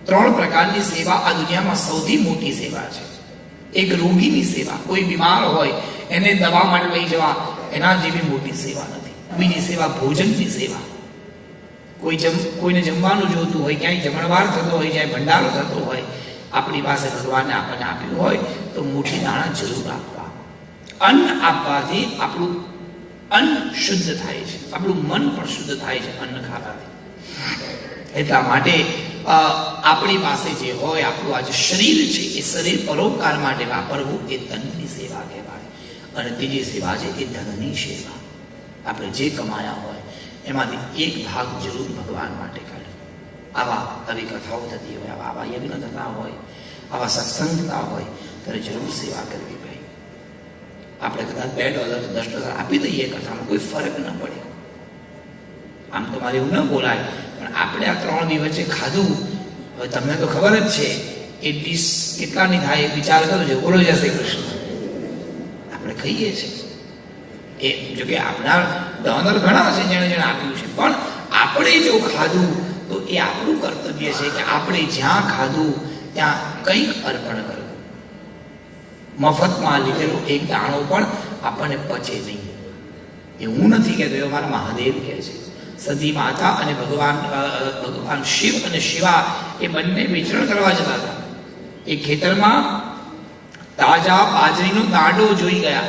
ત્રણ પ્રકારની સેવા આ દુનિયામાં સૌથી મોટી સેવા છે. એક રોગીની સેવા, કોઈ બીમાર હોય એને દવા માટે લઈ જવા, એના જેવી મોટી સેવા નથી. બીજી સેવા ભોજનની સેવા. કોઈને જમવાનું જોતું હોય, ક્યાંય જમણવાર થતો હોય, ક્યાંય ભંડારો થતો હોય, આપણી પાસે ભગવાને આપણને આપ્યું હોય તો મુઠ્ઠી દાણા જરૂર આપવા. અન્ન આપવાથી આપણું અન્ન શુદ્ધ થાય છે, આપણું મન પણ શુદ્ધ થાય છે અન્ન ખાવાથી. એટલા માટે આપણી પાસે જે હોય, આપણું આ જે શરીર છે, એ શરીર પરોપકાર માટે વાપરવું એ ધનની સેવા કહેવાય. અને ત્રીજી સેવા છે એ ધનની સેવા. આપણે જે કમાયા હોય એમાંથી એક ભાગ જરૂર ભગવાન માટે કાઢો. આવી કથાઓ થતી હોય, આવા યજ્ઞ થતા હોય, આવા સત્સંગ થતા હોય ત્યારે જરૂર સેવા કરવી ભાઈ. આપણે કદાચ $2 $10 આપી દઈએ કથામાં કોઈ ફરક ન પડે. આમ તો મારે એવું ન બોલાય, પણ આપણે આ 3 દી વચ્ચે ખાધું, હવે તમને તો ખબર જ છે એ ડીશ કેટલાની થાય વિચાર કરો છો. બોલો જય શ્રી કૃષ્ણ. આપણે ખાઈએ છીએ એ, જોકે આપણા ડોનર ઘણા છે જેણે આપ્યું છે, પણ આપણે જો ખાધું તો એ આપણું કર્તવ્ય છે કે આપણે જ્યાં ખાધું ત્યાં કંઈક અર્પણ કરવું. મફતમાં લીધેલો એક દાણો પણ આપણને પચે નહીં. એ હું નથી કહેતો, એ મારા મહાદેવ કહે છે. સતી માતા અને ભગવાન શિવ અને શિવા એ બંને વિચરણ કરવા જતા હતા. એ ખેતરમાં તાજા બાજરીનો દાંડો જોઈ ગયા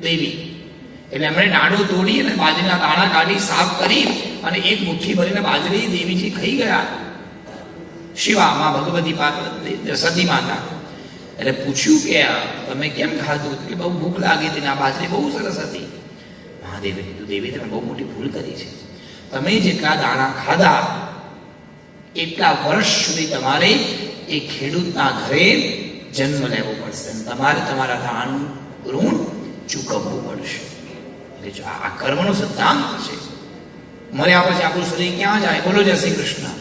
દેવી, એટલે એમણે દાંડો તોડી અને બાજરીના દાણા કાઢી સાફ કરી અને એક મુઠ્ઠી ભરીને બાજરી દેવીજી ખાઈ ગયા. શિવા માં ભગવતી સતી માતા. એટલે પૂછ્યું કે તમે કેમ ખાધું? કે બહુ ભૂખ લાગી હતી ને આ બાજરી બહુ સરસ હતી. મહાદેવે કીધું, દેવી તમે બહુ મોટી ભૂલ કરી છે. તમે જેટલા દાણા ખાધા એટલા વર્ષ સુધી તમારે એ ખેડૂતના ઘરે જન્મ લેવો પડશે, તમારે તમારા દાણાનું ઋણ ચૂકવવું પડશે. એટલે જો આ કર્મનો સિદ્ધાંત છે. મર્યા પછી આપણું શરીર ક્યાં જાય? બોલો જય શ્રી કૃષ્ણ.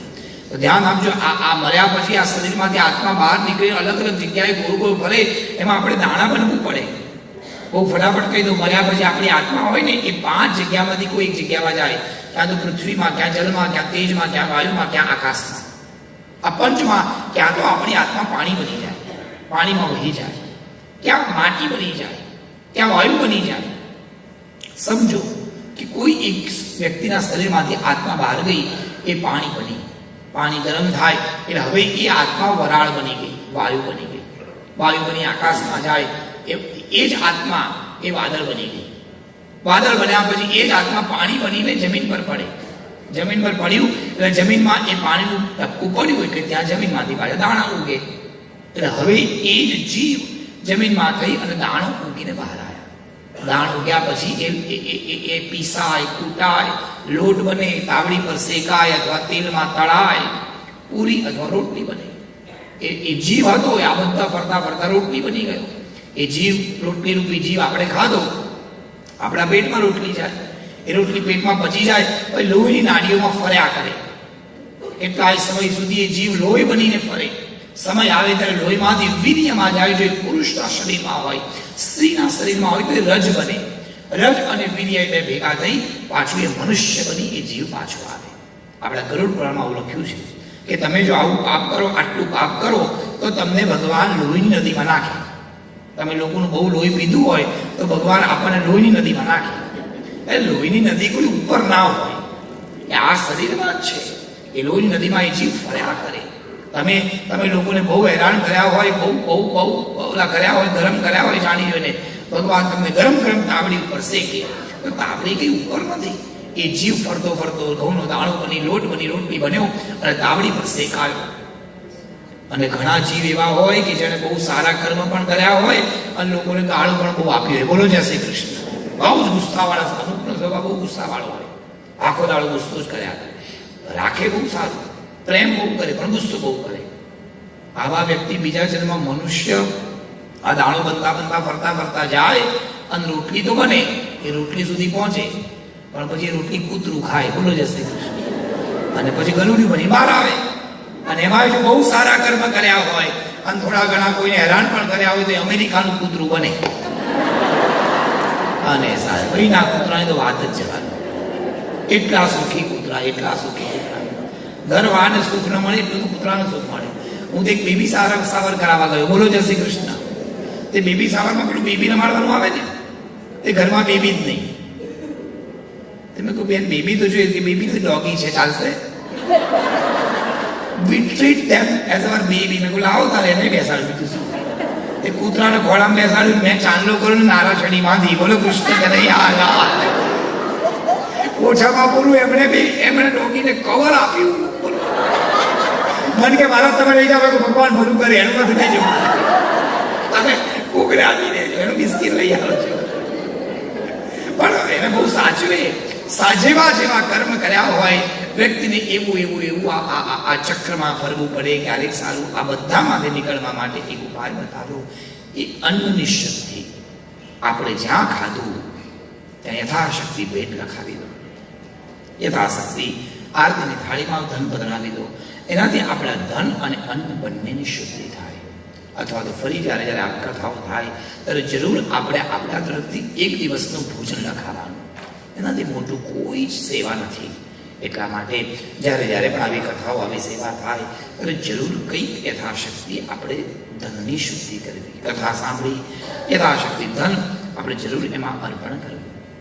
તો ધ્યાન આપજો, આ મર્યા પછી આ શરીરમાંથી આત્મા બહાર નીકળી અલગ અલગ જગ્યાએ ગોળ ગોળ ફરે, એમાં આપણે દાણા બનવું પડે. બહુ ફટાફટ કહી દઉં, મર્યા પછી આપણી આત્મા હોય ને એ 5 જગ્યામાંથી કોઈ એક જગ્યામાં જાય. ક્યાં તો પૃથ્વીમાં, ક્યાં જલમાં, ક્યાં તેજમાં, ક્યાં વાયુમાં, ક્યાં આકાશમાં. આ પંચમાં ક્યાં તો આપણી આત્મા પાણી બની જાય, પાણીમાં વહી જાય, ક્યાં માટી બની જાય, ક્યાં વાયુ બની જાય. સમજો કે કોઈ એક વ્યક્તિના શરીરમાંથી આત્મા બહાર ગઈ, એ પાણી બની. પાણી ગરમ થાય એટલે હવે એ આત્મા વરાળ બની ગઈ, વાયુ બની ગઈ. વાયુ બની આકાશમાં જાય, એ જ આત્મા એ વાદળ બની ગઈ. વાદળ બન્યા પછી એ જ આત્મા પાણી બનીને જમીન પર પડે. જમીન પર પડ્યું એટલે જમીનમાં એ પાણીનું ટપકું પડ્યું એટલે ત્યાં જમીનમાંથી પાછા દાણા ઉગે. એટલે હવે એ જ જીવ જમીનમાં થઈ અને દાણો ઉગીને બહાર આવ્યા. દાણ ઉગ્યા પછી એ પીસાય, કૂટાય, લોટ બને, તાવડી પર શેકાય અથવા તેલમાં તળાય, પૂરી અથવા રોટલી બને. એ જીવ હતો એ આ બધા ફરતા ફરતા રોટલી બની ગયો. એ જીવ, રોટલી રૂપી જીવ આપણે ખાધો, આપણા પેટમાં રોટલી જાય, એ રોટલી પેટમાં પચી જાય, પછી લોહીની નાડીઓમાં ફર્યા કરે. કેટલાય સમય સુધી એ જીવ લોહી બનીને ફરે. સમય આવે ત્યારે લોહીમાંથી વીર્યમાં જાય. જો પુરુષના શરીરમાં હોય, સ્ત્રીના શરીરમાં હોય તો એ રજ બને. રજ અને વીર્ય બે ભેગા થઈ પાછું એ મનુષ્ય બની એ જીવ પાછો આવે. આપણા ગરુડ પુરાણમાં આવું લખ્યું છે કે તમે જો આવું પાપ કરો, આટલું પાપ કરો તો તમને ભગવાન લોહીની નદીમાં નાખે. તમે લોકોનું બહુ લોહી પીધું હોય તો ભગવાન આપણને લોહીની નદીમાં નાખે. એટલે લોહીની નદી કોઈ ઉપર ના હોય, એ આ શરીરમાં જ છે. એ લોહીની નદીમાં એ જીવ ફર્યા કરે. તમે લોકોને બહુ હેરાન કર્યા હોય, બહુ ઓલા કર્યા હોય, ગરમ કર્યા હોય, જાણી જોઈને ભગવાન તમને ગરમ તાવડી ઉપર શેકે. તો તાવડી કઈ ઉપર નથી, એ જીવ ફરતો ફરતો ઘઉંનો દાણો બની, લોટ બની, રોટલી બન્યો અને તાવડી પર શેકાયો. અને ઘણા જીવ એવા હોય કે જેને બહુ સારા કર્મ પણ કર્યા હોય અને લોકોને ગાળો પણ બહુ આપી હોય. બોલો જય શ્રી કૃષ્ણ. બહુ જ ગુસ્સાવાળા, અમુકનો સ્વભાવ બહુ ગુસ્સાવાળો હોય, આખો દાડો ગુસ્સો જ કર્યા કરે. રાખે બહુ સારું, પ્રેમ બહુ કરે પણ ગુસ્સો બહુ કરે. આવા વ્યક્તિ બીજા જન્મમાં મનુષ્ય આ દાણો બનતા બનતા ફરતા ફરતા જાય અને રોટલી તો બને, એ રોટલી સુધી પહોંચે પણ પછી રોટલી કૂતરું ખાય. બોલો જય શ્રી કૃષ્ણ. અને પછી ગલુડિયું બની બહાર આવે. અને એમાં જો બહુ સારા કર્મ કર્યા હોય અને થોડા ઘણા કોઈને હેરાન પણ કર્યા હોય તો અમેરિકાનું કૂતરું બને. અને ભાઈના કૂતરાની તો વાત જ જવાની. એટલા સુખી કૂતરા, એટલા સુખી કૂતરા. ઘરવાળાને સુખ ન મળે એટલું તો કૂતરાને સુખ મળે. હું તો એક બેબી સાવર કરાવવા ગયો, બોલો જય શ્રી કૃષ્ણ. તે બેબી સાવરમાં પેલું બેબીને મારવાનું આવે ને, તે ઘરમાં બેબી જ નહીં. તમે કહું બેન બેબી તો જોઈએ કે બેબી તો ડોગી છે, ચાલશે? We treat them as our baby. મેં કહું લાવો તારે એને બેસાડ્યું. બીજું શું? એ કૂતરાને ખોળામાં બેસાડ્યું, મેં ચાંદલો કર્યો ને નારાછડી માંધી, બોલો કૃષ્ણ કનૈયા. ઓછામાં પૂરું એમણે ડોગીને કવર આપ્યું. મન કે મારા તમે લઈ જાવ, ભગવાન ભલું કરે, એનું નથી લઈ જવું. તમે કોકરે આપી દેજો, એનું બિસ્કીટ લઈ આવો છો. પણ એને બહુ સાચવે, સાજેવા જેવા કર્મ કર્યા હોય વ્યક્તિને એવું આ ચક્રમાં ફરવું પડે. ક્યારેક સારું આ બધામાંથી નીકળવા માટે એક ઉપાય બતાવ્યો, એ અન્નની શક્તિ. આપણે જ્યાં ખાધું ત્યાં યથાશક્તિ ભેટ લખાવી દો, યથાશક્તિ આરતીની થાળીમાં ધન પધરાવી દો. એનાથી આપણા ધન અને અન્ન બંનેની શુદ્ધિ થાય. અથવા તો ફરી જ્યારે આ કથાઓ થાય ત્યારે જરૂર આપણે આપણા તરફથી એક દિવસનું ભોજન લખાવવાનું. એનાથી મોટું કોઈ જ સેવા નથી. એટલા માટે જ્યારે પણ આવી કથાઓ આવી સેવા થાય ત્યારે જરૂર કંઈક યથાશક્તિ આપણે ધનની શુદ્ધિ કરવી. કથા સાંભળી યથાશક્તિ ધન આપણે જરૂર એમાં અર્પણ કરવું.